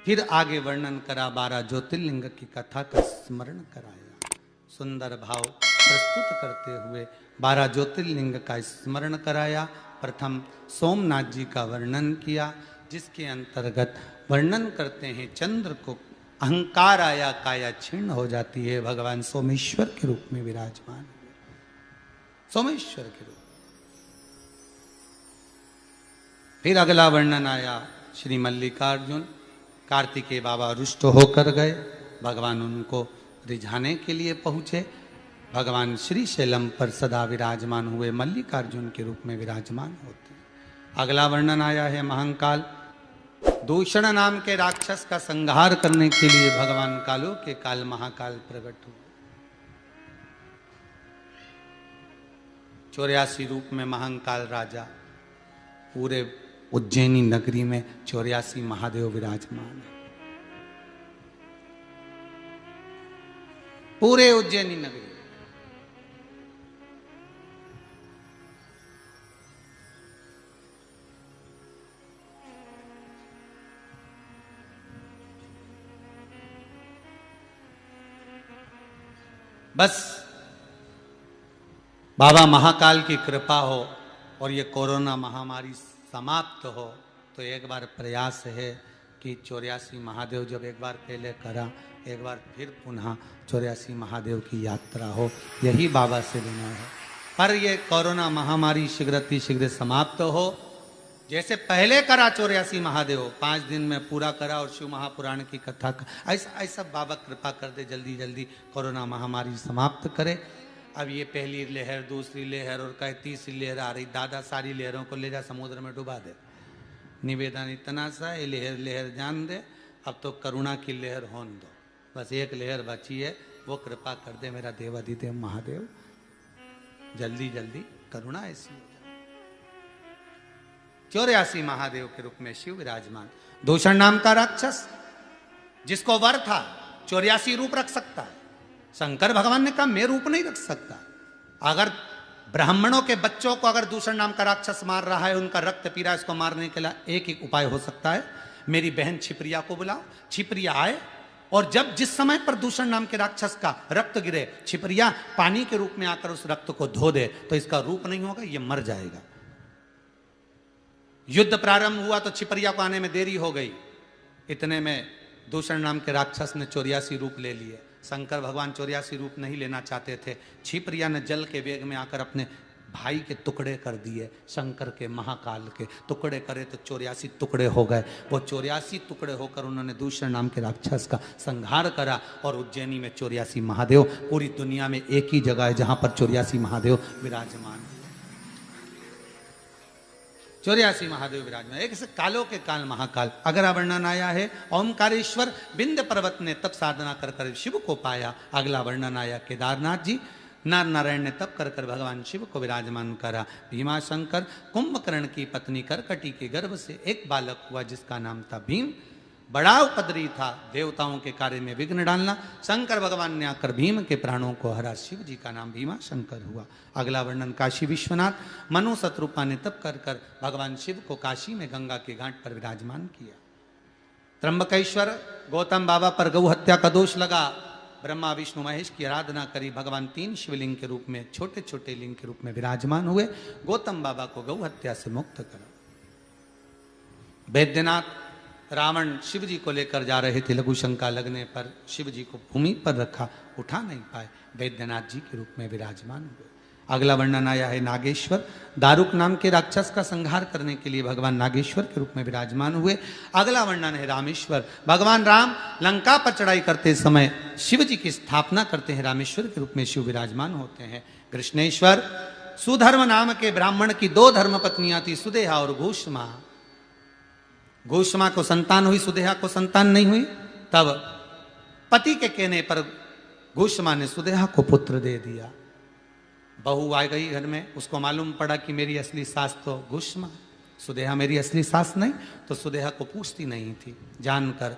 फिर आगे वर्णन करा 12 ज्योतिर्लिंग की कथा का स्मरण कराया। सुंदर भाव प्रस्तुत करते हुए 12 ज्योतिर्लिंग का स्मरण कराया। प्रथम सोमनाथ जी का वर्णन किया, जिसके अंतर्गत वर्णन करते हैं चंद्र को अहंकार आया, काया क्षीण हो जाती है, भगवान सोमेश्वर के रूप में विराजमान हुए, सोमेश्वर के रूप। फिर अगला वर्णन आया श्री मल्लिकार्जुन, कार्तिकेय बाबा रुष्ट होकर गए, भगवान उनको रिझाने के लिए पहुंचे, भगवान श्री शैलम पर सदा विराजमान हुए, मल्लिकार्जुन के रूप में विराजमान होते। अगला वर्णन आया है महाकाल, दूषण नाम के राक्षस का संहार करने के लिए भगवान कालों के काल महाकाल प्रकट हुए। 84 रूप में महाकाल राजा, पूरे उज्जैनी नगरी में 84 महादेव विराजमान है, पूरे उज्जैनी नगरी। बस बाबा महाकाल की कृपा हो और ये कोरोना महामारी समाप्त हो, तो एक बार प्रयास है कि 84 महादेव जब एक बार पहले करा, एक बार फिर पुनः 84 महादेव की यात्रा हो, यही बाबा से लेना है। पर ये कोरोना महामारी शीघ्र समाप्त हो, जैसे पहले करा 84 महादेव 5 दिन में पूरा करा और शिव महापुराण की कथा का, ऐसा बाबा कृपा कर दे, जल्दी जल्दी कोरोना महामारी समाप्त करे। अब ये पहली लहर, दूसरी लहर और कहे तीसरी लहर आ रही, दादा सारी लहरों को ले जा समुद्र में डुबा दे। निवेदन इतना सा, ये लहर लहर जान दे, अब तो करुणा की लहर होन दो, बस एक लहर बची है, वो कृपा कर दे मेरा देवाधिदेव महादेव, जल्दी जल्दी करुणा ऐसी। 84 महादेव के रूप में शिव विराजमान। दूषण नाम का राक्षस, जिसको वर था 84 रूप रख सकता है, शंकर भगवान ने कहा मैं रूप नहीं रख सकता। अगर ब्राह्मणों के बच्चों को अगर दूषण नाम का राक्षस मार रहा है, उनका रक्त पी रहा है, इसको मारने के लिए एक ही उपाय हो सकता है, मेरी बहन छिपरिया को बुलाओ, छिपरिया आए और जब जिस समय पर दूषण नाम के राक्षस का रक्त गिरे, छिपरिया पानी के रूप में आकर उस रक्त को धो दे, तो इसका रूप नहीं होगा, ये मर जाएगा। युद्ध प्रारंभ हुआ तो छिपरिया को आने में देरी हो गई, इतने में दूषण नाम के राक्षस ने 84 रूप ले लिए। शंकर भगवान 84 रूप नहीं लेना चाहते थे, छिपरिया ने जल के वेग में आकर अपने भाई के टुकड़े कर दिए, शंकर के महाकाल के टुकड़े करे तो 84 टुकड़े हो गए। वो 84 टुकड़े होकर उन्होंने दूषण नाम के राक्षस का संहार करा और उज्जैनी में 84 महादेव, पूरी दुनिया में एक ही जगह है जहां पर 84 महादेव विराजमान है। 84 महादेव विराजमान, एक से कालों के काल महाकाल। अगला वर्णन आया है ओमकारेश्वर, विंध्य पर्वत ने तप साधना कर कर शिव को पाया। अगला वर्णन आया केदारनाथ जी, नर नारायण ने तप कर कर भगवान शिव को विराजमान करा। भीमाशंकर, कुंभकर्ण की पत्नी करकटी के गर्भ से एक बालक हुआ जिसका नाम था भीम, बड़ा उपद्रवी था, देवताओं के कार्य में विघ्न डालना। शंकर भगवान ने आकर भीम के प्राणों को हरा, शिव जी का नाम भीमा शंकर हुआ। अगला वर्णन काशी विश्वनाथ, मनु शत्रुपा ने तप कर कर भगवान शिव को काशी में गंगा के घाट पर विराजमान किया। त्र्यंबकेश्वर, गौतम बाबा पर गौ हत्या का दोष लगा, ब्रह्मा विष्णु महेश की आराधना करी, भगवान 3 शिवलिंग के रूप में, छोटे छोटे लिंग के रूप में विराजमान हुए, गौतम बाबा को गौ हत्या से मुक्त करा। वैद्यनाथ, रावण शिव जी को लेकर जा रहे थे, लघु शंका लगने पर शिव जी को भूमि पर रखा, उठा नहीं पाए, वैद्यनाथ जी के रूप में विराजमान हुए। अगला वर्णन आया है नागेश्वर, दारुक नाम के राक्षस का संहार करने के लिए भगवान नागेश्वर के रूप में विराजमान हुए। अगला वर्णन है रामेश्वर, भगवान राम लंका पर चढ़ाई करते समय शिव जी की स्थापना करते हैं, रामेश्वर के रूप में शिव विराजमान होते हैं। कृष्णेश्वर, सुधर्म नाम के ब्राह्मण की 2 धर्म पत्नियां थी, सुदेहा और घोषमा। घोषमा को संतान हुई, सुदेहा को संतान नहीं हुई, तब पति के कहने पर घोषमा ने सुदेहा को पुत्र दे दिया। बहू आ गई घर में, उसको मालूम पड़ा कि मेरी असली सास तो घोषमा, सुदेहा मेरी असली सास नहीं, तो सुदेहा को पूछती नहीं थी। जानकर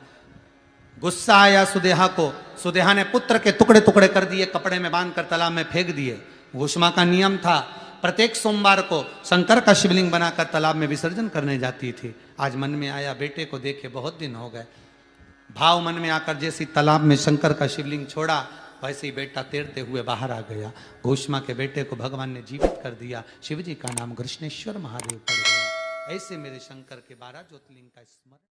गुस्सा आया सुदेहा को, सुदेहा ने पुत्र के टुकड़े टुकड़े कर दिए, कपड़े में बांधकर तालाब में फेंक दिए। घोषमा का नियम था प्रत्येक सोमवार को शंकर का शिवलिंग बनाकर तालाब में विसर्जन करने जाती थी। आज मन में आया बेटे को देखे बहुत दिन हो गए, भाव मन में आकर जैसी तालाब में शंकर का शिवलिंग छोड़ा, वैसे ही बेटा तैरते हुए बाहर आ गया। घोषमा के बेटे को भगवान ने जीवित कर दिया। शिव जी का नाम कृष्णेश्वर महादेव पड़ गया। ऐसे मेरे शंकर के 12 ज्योतिर्लिंग का स्मरण